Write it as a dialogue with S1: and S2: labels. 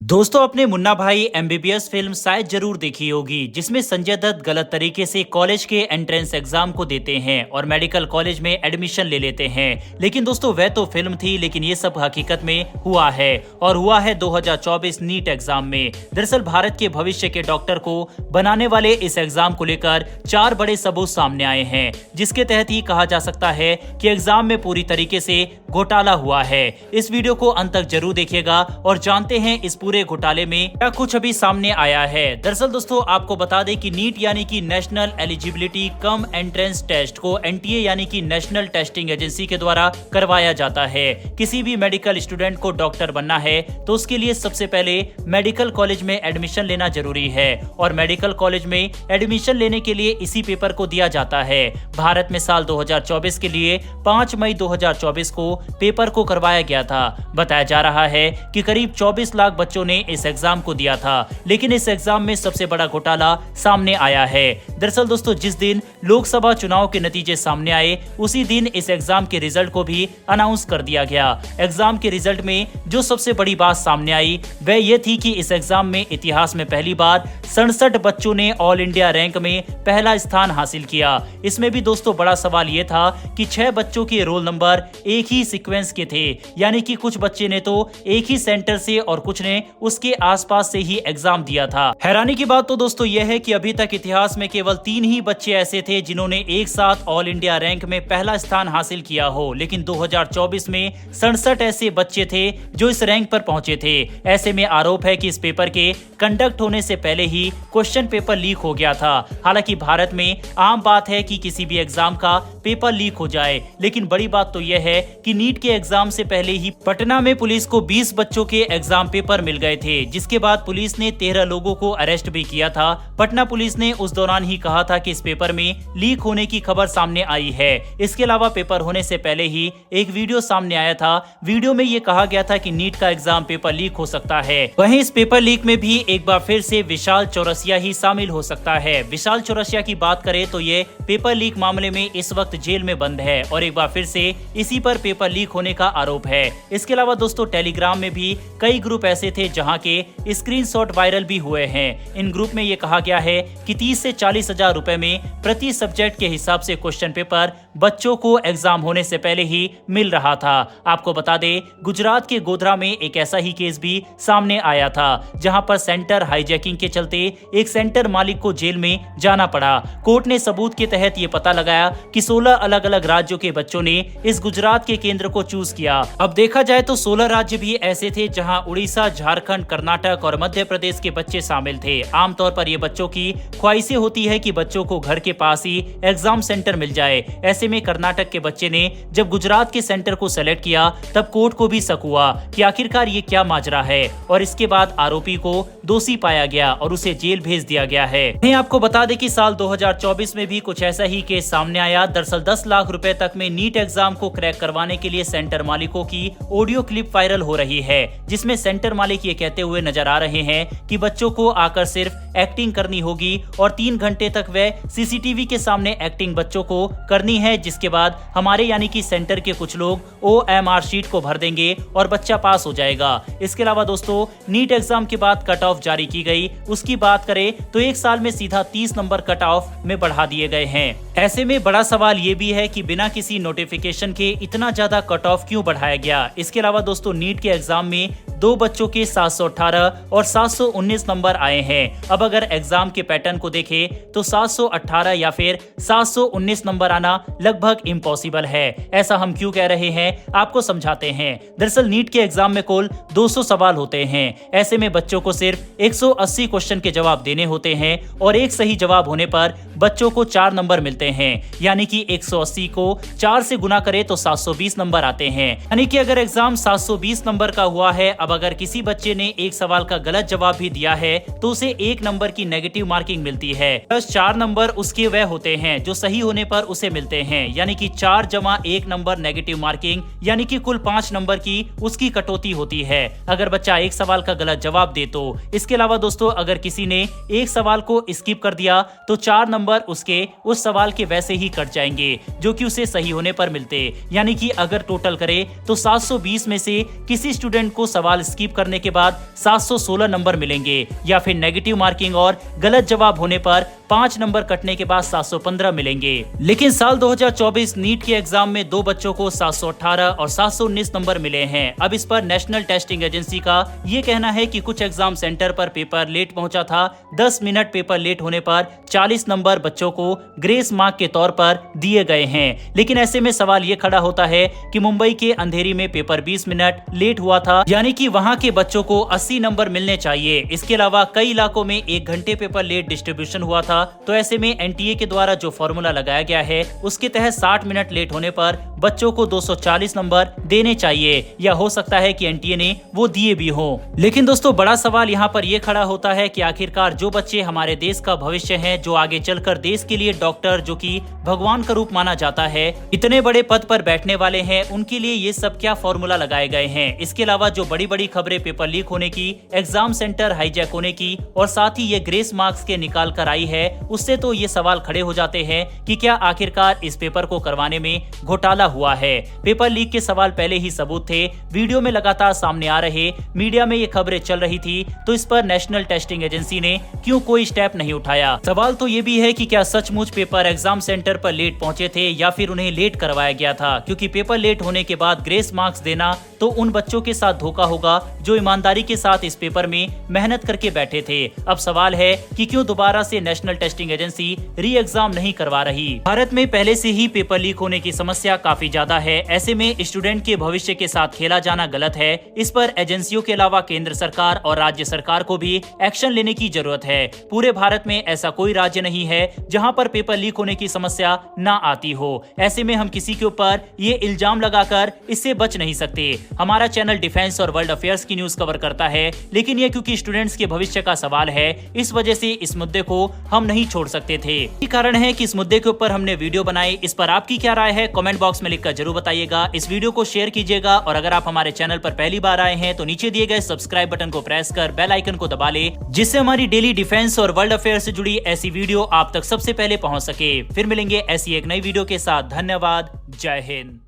S1: दोस्तों अपने मुन्ना भाई एमबीबीएस फिल्म शायद जरूर देखी होगी, जिसमें संजय दत्त गलत तरीके से कॉलेज के एंट्रेंस एग्जाम को देते हैं और मेडिकल कॉलेज में एडमिशन ले लेते हैं। लेकिन दोस्तों वह तो फिल्म थी, लेकिन ये सब हकीकत में हुआ है और हुआ है 2024 नीट एग्जाम में। दरअसल भारत के भविष्य के डॉक्टर को बनाने वाले इस एग्जाम को लेकर 4 बड़े सबूत सामने आए हैं, जिसके तहत ही कहा जा सकता है कि एग्जाम में पूरी तरीके से घोटाला हुआ है। इस वीडियो को अंत तक जरूर देखिएगा और जानते हैं इस पूरे घोटाले में क्या कुछ अभी सामने आया है। दरअसल दोस्तों आपको बता दें कि नीट यानी कि national eligibility cum entrance test को एनटीए यानी कि नेशनल टेस्टिंग एजेंसी के द्वारा करवाया जाता है। किसी भी मेडिकल स्टूडेंट को डॉक्टर बनना है तो उसके लिए सबसे पहले मेडिकल कॉलेज में एडमिशन लेना जरूरी है और मेडिकल कॉलेज में एडमिशन लेने के लिए इसी पेपर को दिया जाता है। भारत में साल 2024 के लिए 5 मई 2024 को पेपर को करवाया गया था। बताया जा रहा है कि करीब 24 लाख बच्चों ने इस एग्जाम को दिया था, लेकिन इस एग्जाम में सबसे बड़ा घोटाला सामने आया है। दरअसल दोस्तों जिस दिन लोकसभा चुनाव के नतीजे सामने आए उसी दिन इस एग्जाम के रिजल्ट को भी अनाउंस कर दिया गया। एग्जाम के रिजल्ट में जो सबसे बड़ी बात सामने आई वह यह थी कि इस एग्जाम में इतिहास में पहली बार 67 बच्चों ने ऑल इंडिया रैंक में पहला स्थान हासिल किया। इसमें भी दोस्तों बड़ा सवाल यह था कि 6 बच्चों के रोल नंबर एक ही सीक्वेंस के थे, यानी कि कुछ बच्चे ने तो एक ही सेंटर से और कुछ ने उसके आसपास से ही एग्जाम दिया था। हैरानी की बात तो दोस्तों यह है कि अभी तक इतिहास में केवल 3 ही बच्चे ऐसे थे जिन्होंने एक साथ ऑल इंडिया रैंक में पहला स्थान हासिल किया हो, लेकिन 2024 में 67 ऐसे बच्चे थे जो इस रैंक पर पहुंचे थे। ऐसे में आरोप है कि इस पेपर के कंडक्ट होने से पहले ही क्वेश्चन पेपर लीक हो गया था। हालांकि भारत में आम बात है कि किसी भी एग्जाम का पेपर लीक हो जाए, लेकिन बड़ी बात तो यह है कि नीट के एग्जाम से पहले ही पटना में पुलिस को 20 बच्चों के एग्जाम पेपर मिल गए थे, जिसके बाद पुलिस ने 13 लोगों को अरेस्ट भी किया था। पटना पुलिस ने उस दौरान ही कहा था कि इस पेपर में लीक होने की खबर सामने आई है। इसके अलावा पेपर होने से पहले ही एक वीडियो सामने आया था। वीडियो में ये कहा गया था कि नीट का एग्जाम पेपर लीक हो सकता है। वहीं इस पेपर लीक में भी एक बार फिर से विशाल चौरसिया ही शामिल हो सकता है। विशाल चौरसिया की बात करें तो ये पेपर लीक मामले में इस वक्त जेल में बंद है और एक बार फिर से इसी पर पेपर लीक होने का आरोप है। इसके अलावा दोस्तों टेलीग्राम में भी कई ग्रुप ऐसे थे जहां के स्क्रीनशॉट वायरल भी हुए हैं। इन ग्रुप में ये कहा गया है कि 30 से 40 हजार रुपए में प्रति सब्जेक्ट के हिसाब से क्वेश्चन पेपर बच्चों को एग्जाम होने से पहले ही मिल रहा था। आपको बता दें गुजरात के गोधरा में एक ऐसा ही केस भी सामने आया था, जहां पर सेंटर हाईजैकिंग के चलते एक सेंटर मालिक को जेल में जाना पड़ा। कोर्ट ने सबूत के तहत ये पता लगाया कि 16 अलग अलग राज्यों के बच्चों ने इस गुजरात के केंद्र को चूज किया। अब देखा जाए तो 16 राज्य भी ऐसे थे जहां उड़ीसा, झारखंड, कर्नाटक और मध्य प्रदेश के बच्चे शामिल थे। आमतौर पर ये बच्चों की ख्वाहिशें होती है कि बच्चों को घर के पास ही एग्जाम सेंटर मिल जाए। ऐसे में कर्नाटक के बच्चे ने जब गुजरात के सेंटर को सेलेक्ट किया तब कोर्ट को भी शक हुआ कि आखिरकार ये क्या माजरा है, और इसके बाद आरोपी को दोषी पाया गया और उसे जेल भेज दिया गया है। आपको बता दें कि साल 2024 में भी कुछ ऐसा ही केस सामने आया। दरअसल 10 लाख रुपए तक में नीट एग्जाम को क्रैक करवाने के लिए सेंटर मालिकों की ऑडियो क्लिप वायरल हो रही है, जिसमें सेंटर मालिक ये कहते हुए नजर आ रहे हैं कि बच्चों को आकर सिर्फ एक्टिंग करनी होगी और 3 घंटे तक वह सीसीटीवी के सामने एक्टिंग बच्चों को करनी है, जिसके बाद हमारे यानी कि सेंटर के कुछ लोग OMR शीट को भर देंगे और बच्चा पास हो जाएगा। इसके अलावा दोस्तों नीट एग्जाम के बाद कट ऑफ जारी की गई, उसकी बात करें तो एक साल में सीधा 30 नंबर कट ऑफ में बढ़ा दिए गए हैं। ऐसे में बड़ा सवाल ये भी है कि बिना किसी नोटिफिकेशन के इतना ज्यादा कट ऑफ क्यों बढ़ाया गया। इसके अलावा दोस्तों नीट के एग्जाम में 2 बच्चों के 718 और 719 नंबर आए हैं। अब अगर एग्जाम के पैटर्न को देखें तो 718 या फिर 719 नंबर आना लगभग इम्पॉसिबल है। ऐसा हम क्यों कह रहे हैं आपको समझाते हैं। दरअसल नीट के एग्जाम में कुल 200 सवाल होते हैं। ऐसे में बच्चों को सिर्फ 180 क्वेश्चन के जवाब देने होते हैं और एक सही जवाब होने पर बच्चों को 4 नंबर मिलते हैं, यानी कि 180 को 4 से गुना करें तो 720 नंबर आते हैं। यानी कि अगर एग्जाम 720 नंबर का हुआ है, अब अगर किसी बच्चे ने एक सवाल का गलत जवाब भी दिया है तो उसे 1 नंबर की नेगेटिव मार्किंग मिलती है, प्लस 4 नंबर उसके वह होते हैं जो सही होने पर उसे मिलते हैं, यानी कि 4 जमा 1 नंबर नेगेटिव मार्किंग, यानी कि कुल 5 नंबर की उसकी कटौती होती है अगर बच्चा एक सवाल का गलत जवाब दे तो। इसके अलावा दोस्तों अगर किसी ने एक सवाल को स्किप कर दिया तो 4 नंबर उसके उस सवाल के वैसे ही कट जाएंगे। जाएंगे जो कि उसे सही होने पर मिलते। यानी कि अगर टोटल करे तो 720 में से किसी स्टूडेंट को सवाल स्किप करने के बाद 716 नंबर मिलेंगे, या फिर नेगेटिव मार्किंग और गलत जवाब होने पर 5 नंबर कटने के बाद 715 मिलेंगे। लेकिन साल 2024 नीट के एग्जाम में 2 बच्चों को 718 और 719 नंबर मिले हैं। अब इस पर नेशनल टेस्टिंग एजेंसी का ये कहना है कि कुछ एग्जाम सेंटर पर पेपर लेट पहुंचा था। 10 मिनट पेपर लेट होने पर 40 नंबर बच्चों को ग्रेस मार्क के तौर पर दिए गए हैं। लेकिन ऐसे में सवाल ये खड़ा होता है कि मुंबई के अंधेरी में पेपर 20 मिनट लेट हुआ था, यानी कि वहां के बच्चों को 80 नंबर मिलने चाहिए। इसके अलावा कई इलाकों में 1 घंटे पेपर लेट डिस्ट्रीब्यूशन हुआ था। तो ऐसे में एनटीए के द्वारा जो फॉर्मूला लगाया गया है उसके तहत 60 मिनट लेट होने पर बच्चों को 240 नंबर देने चाहिए, या हो सकता है कि एनटीए ने वो दिए भी हो। लेकिन दोस्तों बड़ा सवाल यहाँ पर यह खड़ा होता है कि आखिरकार जो बच्चे हमारे देश का भविष्य हैं, जो आगे चलकर देश के लिए डॉक्टर, जो कि भगवान का रूप माना जाता है, इतने बड़े पद पर बैठने वाले हैं, उनके लिए ये सब क्या फॉर्मूला लगाए गए हैं। इसके अलावा जो बड़ी बड़ी खबरें पेपर लीक होने की, एग्जाम सेंटर हाईजैक होने की और साथ ही ये ग्रेस मार्क्स के निकाल कर आई है, उससे तो ये सवाल खड़े हो जाते हैं कि क्या आखिरकार इस पेपर को करवाने में घोटाला हुआ है। पेपर लीक के सवाल पहले ही सबूत थे, वीडियो में लगातार सामने आ रहे, मीडिया में ये खबरें चल रही थी, तो इस पर नेशनल टेस्टिंग एजेंसी ने क्यों कोई स्टेप नहीं उठाया। सवाल तो ये भी है कि क्या सचमुच पेपर एग्जाम सेंटर पर लेट पहुंचे थे या फिर उन्हें लेट करवाया गया था, क्योंकि पेपर लेट होने के बाद ग्रेस मार्क्स देना तो उन बच्चों के साथ धोखा होगा जो ईमानदारी के साथ इस पेपर में मेहनत करके बैठे थे। अब सवाल है कि क्यों दोबारा से नेशनल टेस्टिंग एजेंसी री एग्जाम नहीं करवा रही। भारत में पहले से ही पेपर लीक होने की समस्या काफी ज्यादा है। ऐसे में स्टूडेंट के भविष्य के साथ खेला जाना गलत है। इस पर एजेंसियों के अलावा केंद्र सरकार और राज्य सरकार को भी एक्शन लेने की जरूरत है। पूरे भारत में ऐसा कोई राज्य नहीं है जहां पर पेपर लीक होने की समस्या ना आती हो। ऐसे में हम किसी के ऊपर ये इल्जाम लगाकर इससे बच नहीं सकते। हमारा चैनल डिफेंस और वर्ल्ड अफेयर्स की न्यूज कवर करता है, लेकिन ये क्योंकि स्टूडेंट्स के भविष्य का सवाल है, इस वजह से इस मुद्दे को हम नहीं छोड़ सकते थे। यही कारण है कि इस मुद्दे के ऊपर हमने वीडियो बनाई। इस पर आपकी क्या राय है कमेंट बॉक्स में लिखकर जरूर बताइएगा। इस वीडियो को शेयर कीजिएगा और अगर आप हमारे चैनल पर पहली बार आए हैं तो नीचे दिए गए सब्सक्राइब बटन को प्रेस कर बेल आइकन को दबा ले, जिससे हमारी डेली डिफेंस और वर्ल्ड अफेयर से जुड़ी ऐसी वीडियो आप तक सबसे पहले पहुंच सके। फिर मिलेंगे ऐसी एक नई वीडियो के साथ। धन्यवाद। जय हिंद।